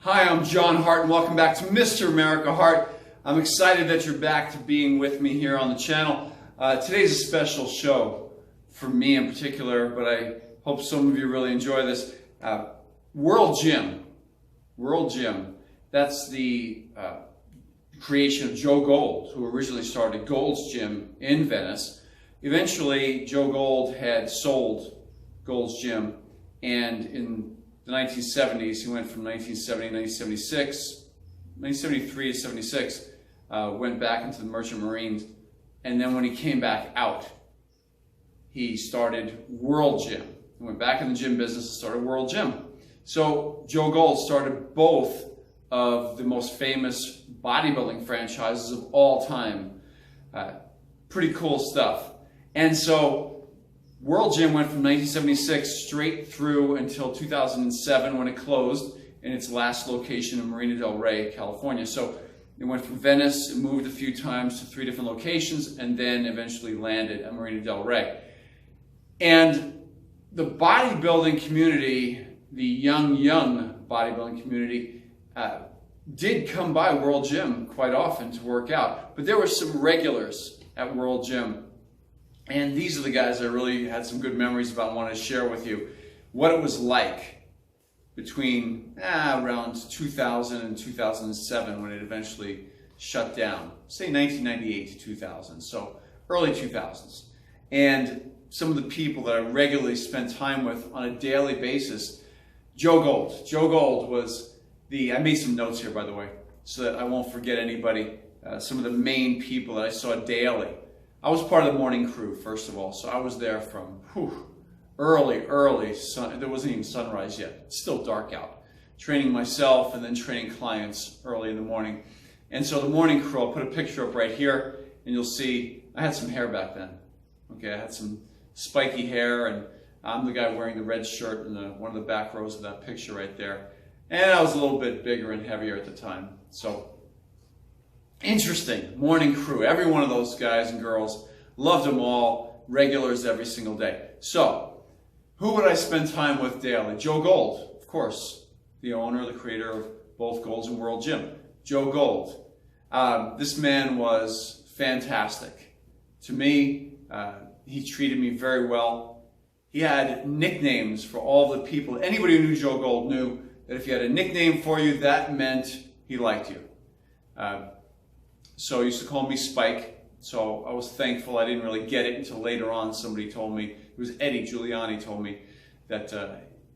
Hi, I'm John Hart and welcome back to Mr. America Hart. I'm excited that you're back to being with me here on the channel. Today's a special show for me in particular, but I hope some of you really enjoy this. World Gym. That's the creation of Joe Gold, who originally started Gold's Gym in Venice. Eventually, Joe Gold had sold Gold's Gym, and in the 1970s, he went from 1970 to 1973 to 76, went back into the Merchant Marines, and then when he came back out, he started World Gym. He went back in the gym business and started World Gym. So Joe Gold started both of the most famous bodybuilding franchises of all time. Pretty cool stuff. And so World Gym went from 1976 straight through until 2007 when it closed in its last location in Marina del Rey, California. So it went from Venice, it moved a few times to 3 different locations, and then eventually landed at Marina del Rey. And the bodybuilding community, the young bodybuilding community, did come by World Gym quite often to work out. But there were some regulars at World Gym. And these are the guys I really had some good memories about and wanted to share with you what it was like between around 2000 and 2007 when it eventually shut down. Say 1998 to 2000, so early 2000s. And some of the people that I regularly spent time with on a daily basis, Joe Gold. Joe Gold was I made some notes here, by the way, so that I won't forget anybody. Some of the main people that I saw daily. I was part of the morning crew, first of all, so I was there from early sun. There wasn't even sunrise yet. It's still dark out. Training myself and then training clients early in the morning. And so the morning crew, I'll put a picture up right here, and you'll see I had some hair back then. Okay, I had some spiky hair, and I'm the guy wearing the red shirt in one of the back rows of that picture right there. And I was a little bit bigger and heavier at the time. So interesting, morning crew. Every one of those guys and girls, loved them all, regulars every single day. So, who would I spend time with daily? Joe Gold, of course, the owner, the creator of both Gold's and World Gym. Joe Gold. This man was fantastic. To me, he treated me very well. He had nicknames for all the people. Anybody who knew Joe Gold knew that if he had a nickname for you, that meant he liked you. So he used to call me Spike, so I was thankful I didn't really get it until later on. Somebody told me, it was Eddie Giuliani told me that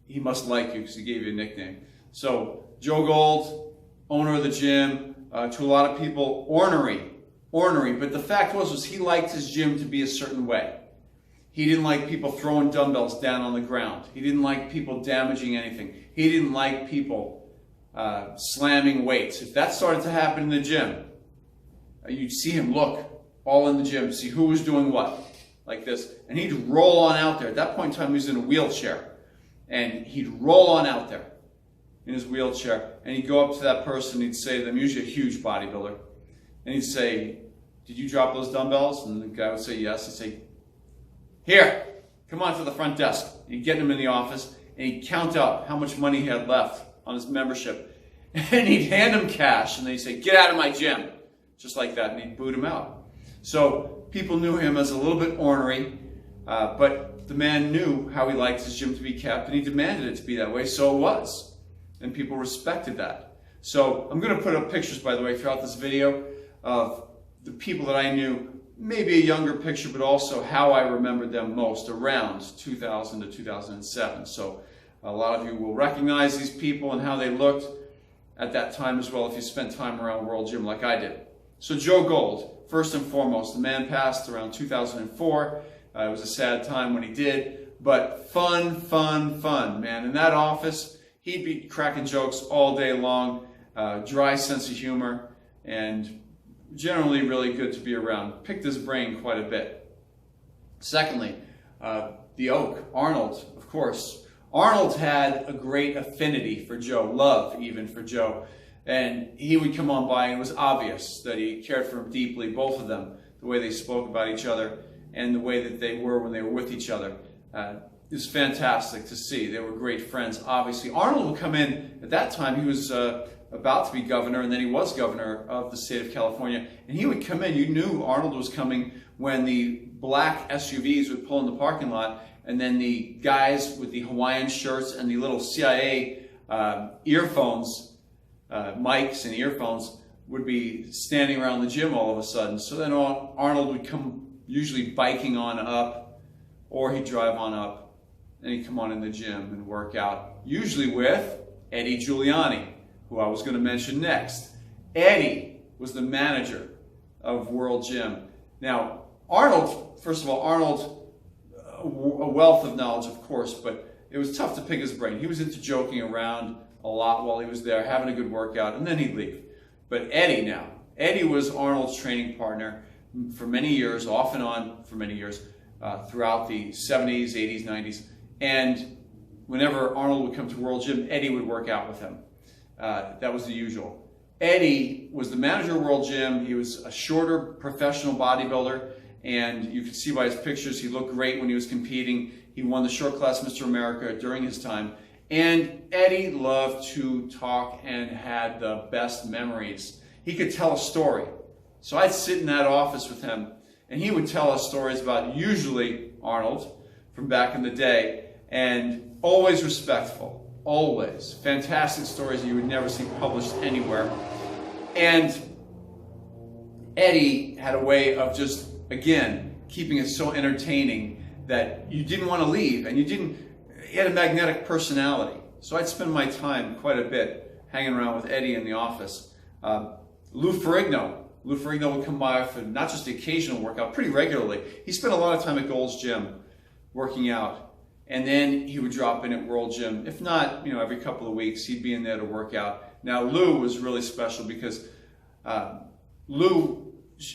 he must like you because he gave you a nickname. So Joe Gold, owner of the gym, to a lot of people, ornery, but the fact was he liked his gym to be a certain way. He didn't like people throwing dumbbells down on the ground. He didn't like people damaging anything. He didn't like people slamming weights. If that started to happen in the gym, you'd see him look all in the gym, see who was doing what, like this. And he'd roll on out there. At that point in time, he was in a wheelchair. And he'd roll on out there in his wheelchair. And he'd go up to that person, he'd say to them, usually a huge bodybuilder, and he'd say, "Did you drop those dumbbells?" And the guy would say yes. He'd say, "Here, come on to the front desk." And he'd get him in the office, and he'd count up how much money he had left on his membership. And he'd hand him cash, and then he'd say, "Get out of my gym." Just like that, and he'd boot him out. So people knew him as a little bit ornery, but the man knew how he liked his gym to be kept, and he demanded it to be that way, so it was. And people respected that. So I'm going to put up pictures, by the way, throughout this video of the people that I knew, maybe a younger picture, but also how I remembered them most around 2000 to 2007. So a lot of you will recognize these people and how they looked at that time as well if you spent time around World Gym like I did. So Joe Gold, first and foremost, the man passed around 2004. It was a sad time when he did, but fun, man. In that office, he'd be cracking jokes all day long, dry sense of humor, and generally really good to be around. Picked his brain quite a bit. Secondly, the Oak, Arnold, of course. Arnold had a great affinity for Joe, love even for Joe. And he would come on by, and it was obvious that he cared for him deeply, both of them, the way they spoke about each other and the way that they were when they were with each other. it was fantastic to see. They were great friends, obviously. Arnold would come in, at that time, he was about to be governor, and then he was governor of the state of California. And he would come in, you knew Arnold was coming when the black SUVs would pull in the parking lot, and then the guys with the Hawaiian shirts and the little CIA earphones, mics and earphones, would be standing around the gym all of a sudden. So then Arnold would come, usually biking on up, or he'd drive on up, and he'd come on in the gym and work out, usually with Eddie Giuliani, who I was going to mention next. Eddie was the manager of World Gym. Now, Arnold, first of all, Arnold, a wealth of knowledge, of course, but it was tough to pick his brain. He was into joking around a lot while he was there, having a good workout, and then he'd leave. But Eddie now, Eddie was Arnold's training partner for many years, off and on for many years, throughout the 70s, 80s, 90s. And whenever Arnold would come to World Gym, Eddie would work out with him. That was the usual. Eddie was the manager of World Gym. He was a shorter professional bodybuilder, and you could see by his pictures, he looked great when he was competing. He won the short class Mr. America during his time. And Eddie loved to talk and had the best memories. He could tell a story. So I'd sit in that office with him, and he would tell us stories about usually Arnold from back in the day, and always respectful. Always. Fantastic stories that you would never see published anywhere. And Eddie had a way of just, again, keeping it so entertaining that you didn't want to leave, and he had a magnetic personality. So I'd spend my time quite a bit hanging around with Eddie in the office. Lou Ferrigno would come by for not just the occasional workout, pretty regularly. He spent a lot of time at Gold's Gym working out. And then he would drop in at World Gym. If not, every couple of weeks, he'd be in there to work out. Now, Lou was really special because Lou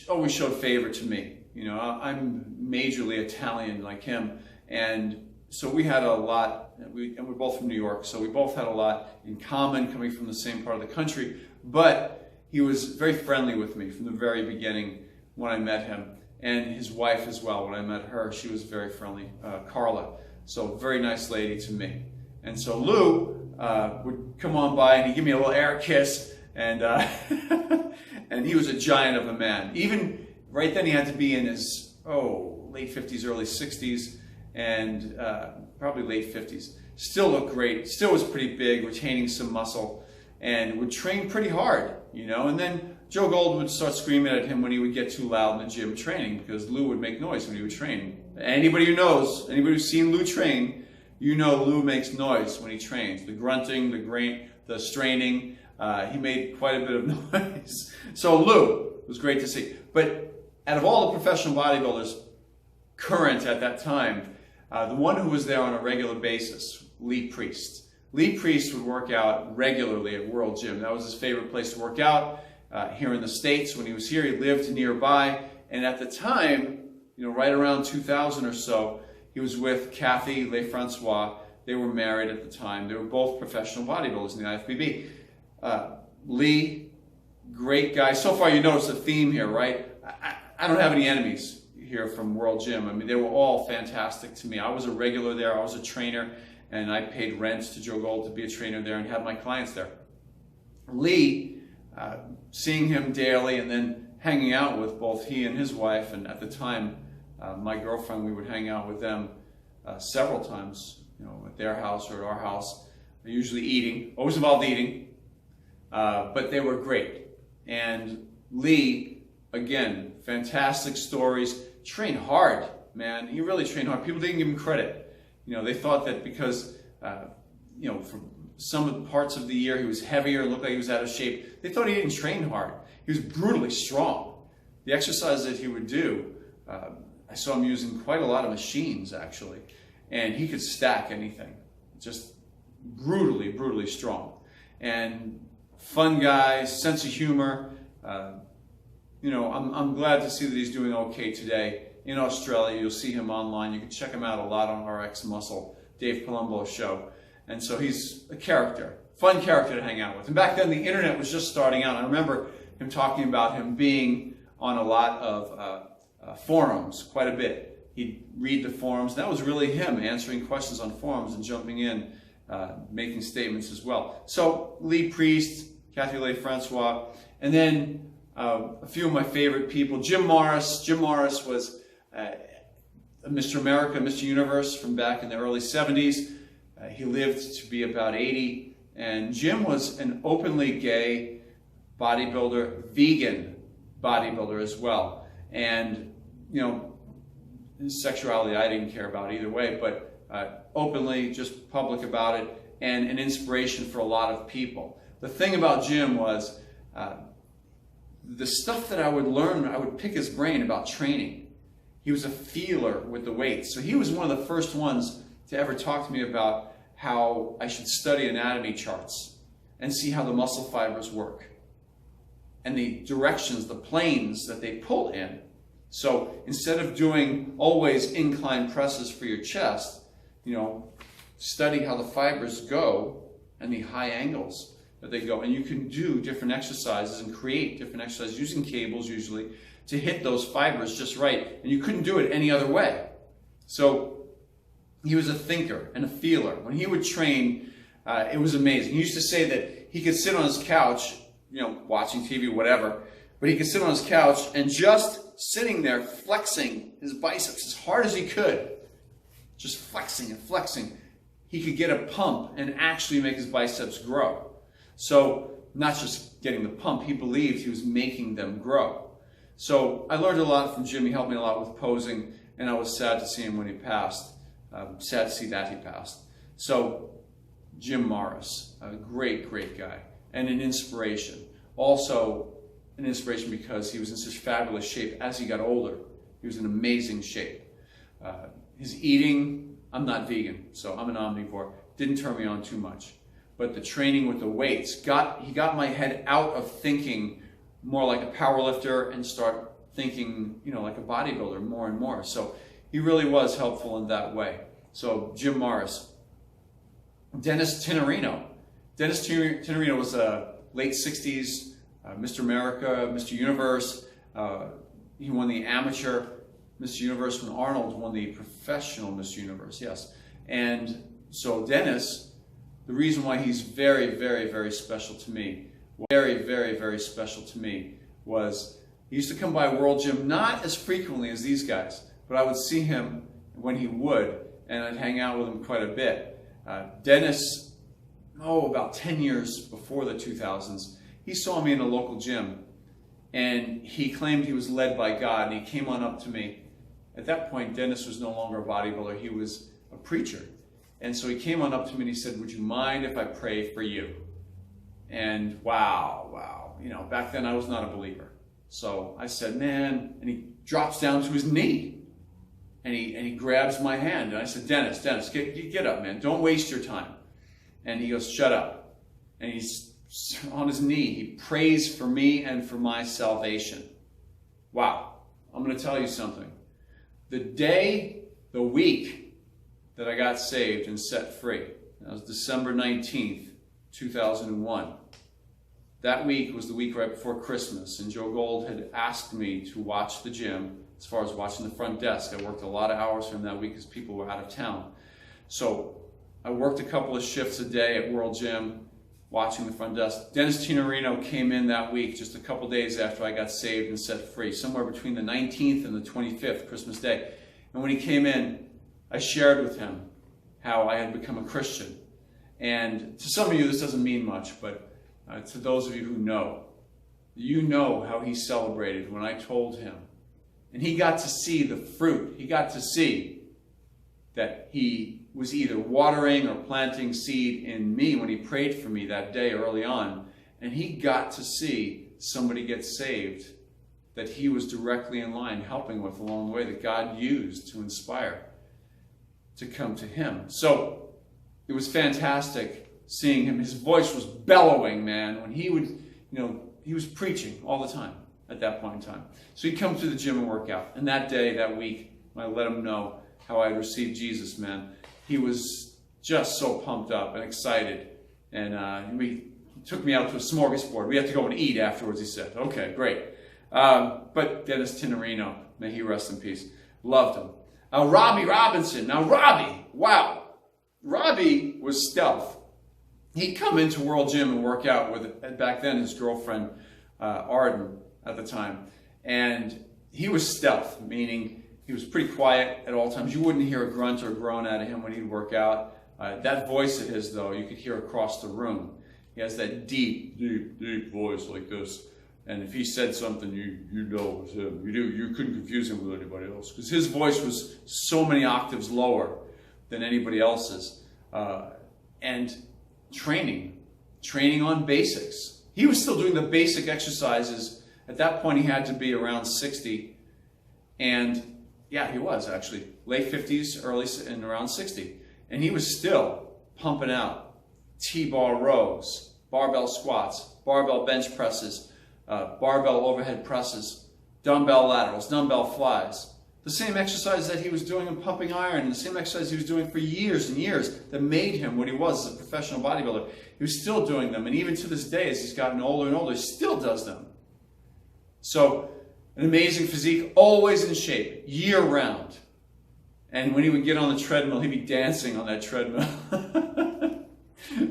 always showed favor to me. I'm majorly Italian like him. And so we had a lot, and we're both from New York, so we both had a lot in common coming from the same part of the country. But he was very friendly with me from the very beginning when I met him. And his wife as well, when I met her, she was very friendly, Carla. So very nice lady to me. And so Lou would come on by and he'd give me a little air kiss, and and he was a giant of a man. Even right then he had to be in his late 50s, early 60s, and probably late 50s. Still looked great, still was pretty big, retaining some muscle, and would train pretty hard, and then Joe Gold would start screaming at him when he would get too loud in the gym training, because Lou would make noise when he would train. Anybody who knows, anybody who's seen Lou train, Lou makes noise when he trains. The grunting, the straining, he made quite a bit of noise. So Lou was great to see. But out of all the professional bodybuilders current at that time, the one who was there on a regular basis, Lee Priest. Lee Priest would work out regularly at World Gym. That was his favorite place to work out. Here in the States, when he was here, he lived nearby. And at the time, right around 2000 or so, he was with Cathy Lefrancois. They were married at the time. They were both professional bodybuilders in the IFBB. Lee, great guy. So far, you notice a theme here, right? I don't have any enemies here from World Gym. I mean, they were all fantastic to me. I was a regular there. I was a trainer, and I paid rent to Joe Gold to be a trainer there and have my clients there. Lee, seeing him daily and then hanging out with both he and his wife, and at the time, my girlfriend, we would hang out with them several times, at their house or at our house, usually eating, always involved eating, but they were great. And Lee, again, fantastic stories, trained hard, man. He really trained hard. People didn't give him credit. They thought that because, for some of the parts of the year he was heavier, looked like he was out of shape, they thought he didn't train hard. He was brutally strong. The exercise that he would do, I saw him using quite a lot of machines, actually, and he could stack anything. Just brutally, brutally strong. And fun guy, sense of humor. I'm glad to see that he's doing okay today. In Australia, you'll see him online. You can check him out a lot on RX Muscle, Dave Palumbo's show. And so he's a character, fun character to hang out with. And back then, the internet was just starting out. I remember him talking about him being on a lot of forums, quite a bit. he'd read the forums. That was really him answering questions on forums and jumping in, making statements as well. So Lee Priest, Cathy Lefrancois, and then a few of my favorite people. Jim Morris. Jim Morris was Mr. America, Mr. Universe from back in the early 70s. He lived to be about 80. And Jim was an openly gay bodybuilder, vegan bodybuilder as well. And, you know, his sexuality I didn't care about either way, but openly, just public about it, and an inspiration for a lot of people. The thing about Jim was the stuff that I would learn, I would pick his brain about training. He was a feeler with the weights. So he was one of the first ones to ever talk to me about how I should study anatomy charts and see how the muscle fibers work and the directions, the planes that they pull in. So instead of doing always incline presses for your chest, you know, study how the fibers go and the high angles that they go. And you can do different exercises and create different exercises using cables usually to hit those fibers just right. And you couldn't do it any other way. So he was a thinker and a feeler. When he would train, it was amazing. He used to say that he could sit on his couch, you know, watching TV, whatever, but he could sit on his couch and just sitting there flexing his biceps as hard as he could, just flexing and flexing, he could get a pump and actually make his biceps grow. So not just getting the pump, he believed he was making them grow. So I learned a lot from Jim. He helped me a lot with posing, and I was sad to see him when he passed. Sad to see that he passed. So Jim Morris, a great, great guy, and an inspiration. Also an inspiration because he was in such fabulous shape as he got older. He was in amazing shape. His eating, I'm not vegan, so I'm an omnivore, didn't turn me on too much. But the training with the weights, he got my head out of thinking more like a power lifter and start thinking, you know, like a bodybuilder more and more. So he really was helpful in that way. So Jim Morris. Dennis Tinnarino. Dennis Tinnarino was a late 60s Mr. America, Mr. Universe. He won the amateur Mr. Universe when Arnold won the professional Mr. Universe, yes. And so Dennis, the reason why he's very, very, very special to me, very, very, very special to me, was he used to come by World Gym, not as frequently as these guys, but I would see him when he would, and I'd hang out with him quite a bit. Dennis, about 10 years before the 2000s, he saw me in a local gym, and he claimed he was led by God, and he came on up to me. At that point, Dennis was no longer a bodybuilder, he was a preacher. And so he came on up to me and he said, "Would you mind if I pray for you?" And wow, you know, back then I was not a believer. So I said, "Man," and he drops down to his knee. And he grabs my hand, and I said, Dennis, get up, man. Don't waste your time." And he goes, "Shut up." And he's on his knee. He prays for me and for my salvation. Wow. I'm going to tell you something. The week that I got saved and set free, that was December 19th, 2001. That week was the week right before Christmas, and Joe Gold had asked me to watch the gym. As far as watching the front desk, I worked a lot of hours for him that week because people were out of town. So I worked a couple of shifts a day at World Gym, watching the front desk. Dennis Tinerino came in that week, just a couple days after I got saved and set free, somewhere between the 19th and the 25th, Christmas Day. And when he came in, I shared with him how I had become a Christian. And to some of you, this doesn't mean much, but to those of you who know, you know how he celebrated when I told him. And he got to see the fruit. He got to see that he was either watering or planting seed in me when he prayed for me that day early on. And he got to see somebody get saved that he was directly in line helping with along the way, that God used to inspire to come to him. So it was fantastic seeing him. His voice was bellowing, man, when he would, you know, he was preaching all the time at that point in time. So he'd come to the gym and work out. And that day, that week, I let him know how I had received Jesus, man. He was just so pumped up and excited. And he took me out to a smorgasbord. We had to go and eat afterwards, he said. Okay, great. But Dennis Tinerino, may he rest in peace, loved him. Robbie Robinson. Now Robbie, wow. Robbie was stealth. He'd come into World Gym and work out with, back then, his girlfriend, Arden, at the time. And he was stealth, meaning he was pretty quiet at all times. You wouldn't hear a grunt or a groan out of him when he'd work out. That voice of his, though, you could hear across the room. He has that deep, deep, deep voice like this. And if he said something, you know it was him. You couldn't confuse him with anybody else. Because his voice was so many octaves lower than anybody else's. And training on basics. He was still doing the basic exercises. At that point, he had to be around 60. And yeah, he was actually. Late 50s, early, and around 60. And he was still pumping out T-bar rows, barbell squats, barbell bench presses, barbell overhead presses, dumbbell laterals, dumbbell flies. The same exercise that he was doing in pumping iron, and the same exercise he was doing for years and years that made him what he was as a professional bodybuilder. He was still doing them, and even to this day, as he's gotten older and older, he still does them. So, an amazing physique, always in shape, year-round. And when he would get on the treadmill, he'd be dancing on that treadmill.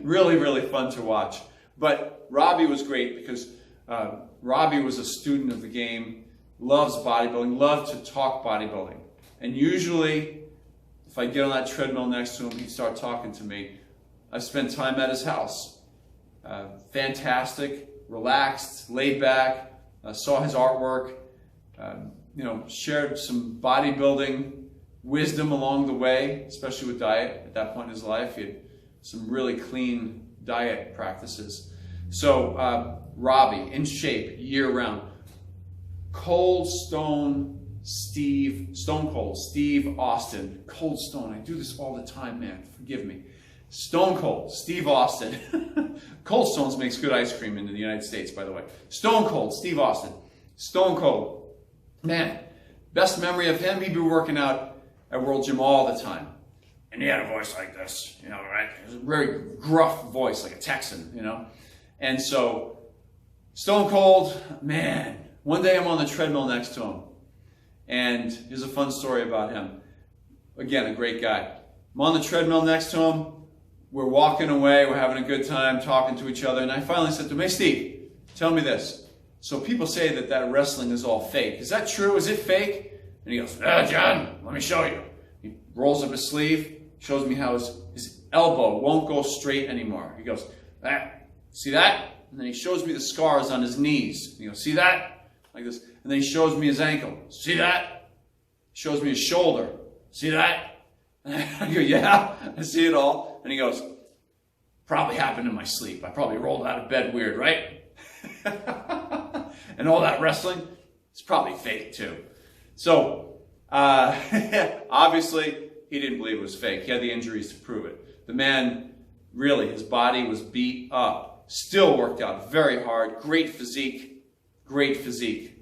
Really, really fun to watch. But Robbie was great because Robbie was a student of the game, loves bodybuilding, loved to talk bodybuilding. And usually, if I get on that treadmill next to him, he'd start talking to me. I've spent time at his house. Fantastic, relaxed, laid back, saw his artwork, shared some bodybuilding wisdom along the way, especially with diet. At that point in his life, he had some really clean diet practices. So Robbie, in shape, year-round. Stone Cold Steve Austin. Cold Stone, I do this all the time, man, forgive me. Stone Cold Steve Austin. Cold Stones makes good ice cream in the United States, by the way. Stone Cold Steve Austin. Stone Cold. Man, best memory of him, he'd be working out at World Gym all the time. And he had a voice like this, right? It was a very gruff voice, like a Texan, And so, Stone Cold, man, one day I'm on the treadmill next to him. And here's a fun story about him. Again, a great guy. I'm on the treadmill next to him. We're walking away, we're having a good time, talking to each other. And I finally said to him, hey, Steve, tell me this. So people say that wrestling is all fake. Is that true? Is it fake? And he goes, John, let me show you. He rolls up his sleeve, shows me how his elbow won't go straight anymore. He goes, see that? And then he shows me the scars on his knees. He goes, see that? Like this. And then he shows me his ankle. See that? Shows me his shoulder. See that? And I go, yeah, I see it all. And he goes, probably happened in my sleep. I probably rolled out of bed weird, right? And all that wrestling, it's probably fake too. So, obviously, he didn't believe it was fake. He had the injuries to prove it. The man, really, his body was beat up. Still worked out very hard. Great physique. Great physique.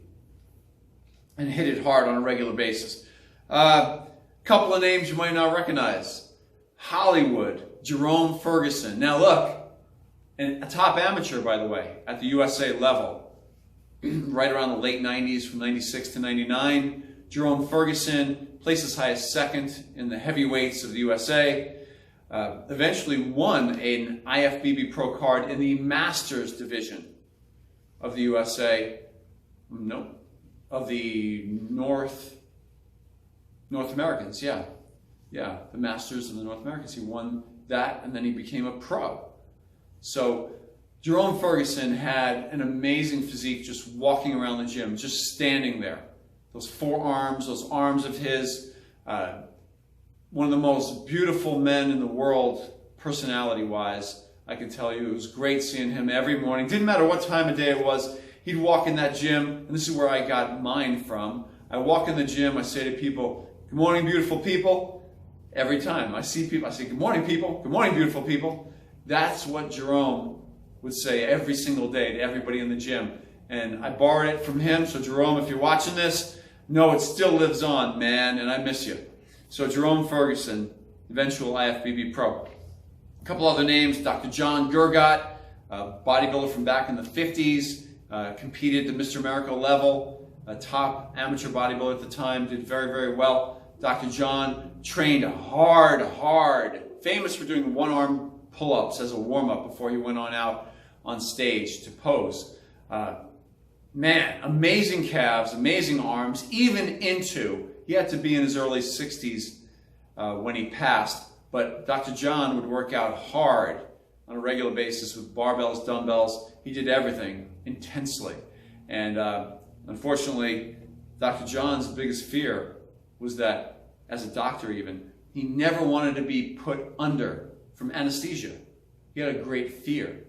And hit it hard on a regular basis. Couple of names you might not recognize. Hollywood, Jerome Ferguson. Now look, and a top amateur, by the way, at the USA level. Right around the late 90s, from 96 to 99. Jerome Ferguson, placed as high as second in the heavyweights of the USA. Eventually won an IFBB Pro card in the Masters division of the USA. No, of the North Americans, yeah. Yeah, the Masters of the North Americans. He won that, and then he became a pro. So Jerome Ferguson had an amazing physique just walking around the gym, just standing there. Those forearms, those arms of his. One of the most beautiful men in the world, personality-wise, I can tell you. It was great seeing him every morning. Didn't matter what time of day it was. He'd walk in that gym, and this is where I got mine from. I walk in the gym, I say to people, good morning, beautiful people. Every time I see people, I say, good morning, people. Good morning, beautiful people. That's what Jerome would say every single day to everybody in the gym. And I borrowed it from him. So Jerome, if you're watching this, know it still lives on, man, and I miss you. So Jerome Ferguson, eventual IFBB Pro. A couple other names, Dr. John Gurgot, bodybuilder from back in the 50s, competed at the Mr. America level, a top amateur bodybuilder at the time, did very, very well. Dr. John trained hard, famous for doing one-arm pull-ups as a warm-up before he went on out on stage to pose. Man, amazing calves, amazing arms, even he had to be in his early 60s when he passed, but Dr. John would work out hard on a regular basis with barbells, dumbbells. He did everything intensely. And unfortunately, Dr. John's biggest fear was that, as a doctor even, he never wanted to be put under from anesthesia. He had a great fear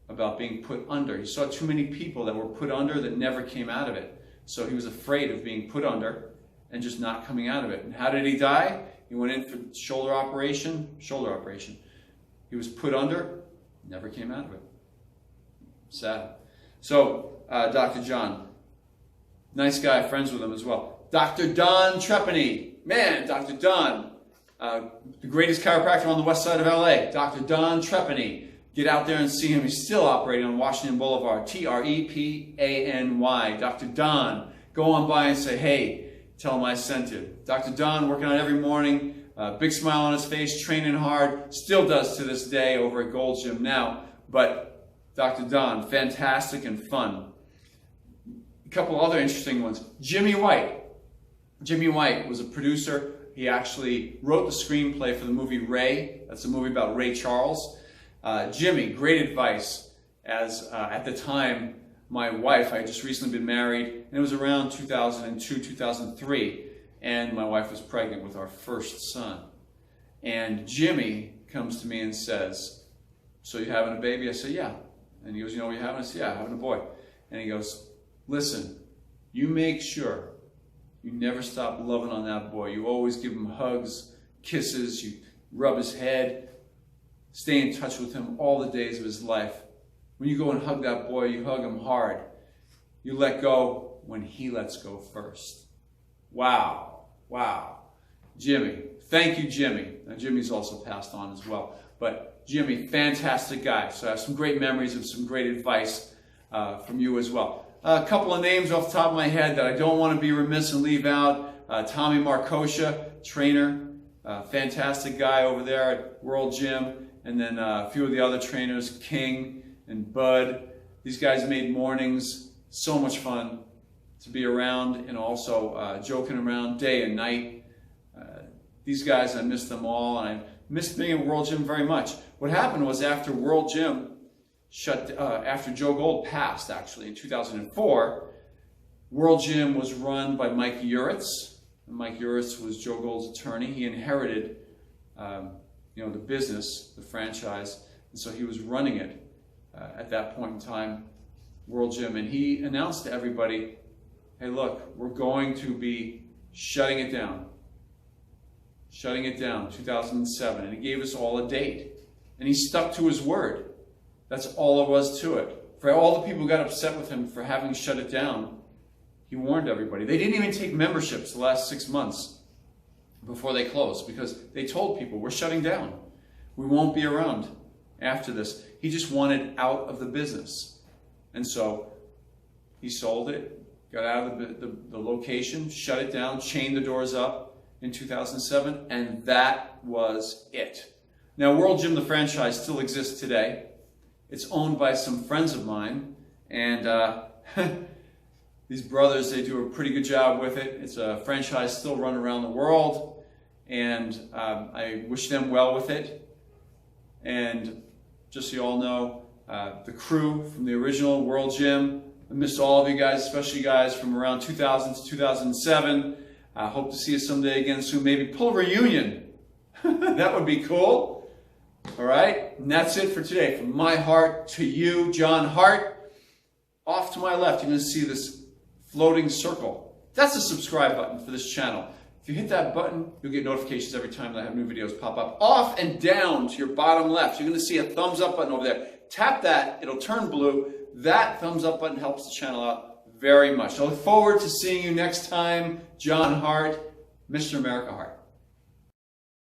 about being put under. He saw too many people that were put under that never came out of it. So he was afraid of being put under and just not coming out of it. And how did he die? He went in for shoulder operation. He was put under, never came out of it. Sad. So, Dr. John, nice guy, friends with him as well. Dr. Don Trepani. Man, Dr. Don, the greatest chiropractor on the west side of LA. Dr. Don Trepani. Get out there and see him. He's still operating on Washington Boulevard. Trepany. Dr. Don. Go on by and say, hey, tell him I sent you. Dr. Don working out every morning. Big smile on his face, training hard. Still does to this day over at Gold's Gym now. But Dr. Don, fantastic and fun. A couple other interesting ones. Jimmy White. Jimmy White was a producer. He actually wrote the screenplay for the movie Ray. That's a movie about Ray Charles. Jimmy, great advice. As at the time, my wife, I had just recently been married, and it was around 2002, 2003, and my wife was pregnant with our first son. And Jimmy comes to me and says, so you having a baby? I said, yeah. And he goes, you know what you're having? I said, yeah, I'm having a boy. And he goes, listen, you make sure you never stop loving on that boy. You always give him hugs, kisses, you rub his head, stay in touch with him all the days of his life. When you go and hug that boy, you hug him hard. You let go when he lets go first. Wow. Wow. Jimmy. Thank you, Jimmy. Now, Jimmy's also passed on as well. But Jimmy, fantastic guy. So I have some great memories and some great advice from you as well. A couple of names off the top of my head that I don't want to be remiss and leave out. Tommy Markosha, trainer. Fantastic guy over there at World Gym. And then a few of the other trainers, King and Bud. These guys made mornings so much fun to be around, and also joking around day and night. These guys, I miss them all, and I miss being at World Gym very much. What happened was after World Gym after Joe Gold passed, actually, in 2004, World Gym was run by Mike Uritz. And Mike Uritz was Joe Gold's attorney. He inherited the business, the franchise, and so he was running it at that point in time, World Gym, and he announced to everybody, hey look, we're going to be shutting it down, 2007, and he gave us all a date, and he stuck to his word. That's all there was to it. For all the people who got upset with him for having shut it down, he warned everybody. They didn't even take memberships the last 6 months before they closed, because they told people, we're shutting down. We won't be around after this. He just wanted out of the business. And so he sold it, got out of the location, shut it down, chained the doors up in 2007, and that was it. Now, World Gym, the franchise, still exists today. It's owned by some friends of mine, and these brothers, they do a pretty good job with it. It's a franchise still run around the world, and I wish them well with it. And just so you all know, the crew from the original World Gym, I miss all of you guys, especially you guys from around 2000 to 2007. I hope to see you someday again soon. Maybe pull a reunion. That would be cool. All right, and that's it for today. From my heart to you, John Hart. Off to my left, you're going to see this floating circle. That's the subscribe button for this channel. If you hit that button, you'll get notifications every time that I have new videos pop up. Off and down to your bottom left, you're going to see a thumbs up button over there. Tap that, it'll turn blue. That thumbs up button helps the channel out very much. I look forward to seeing you next time. John Hart, Mr. America Hart.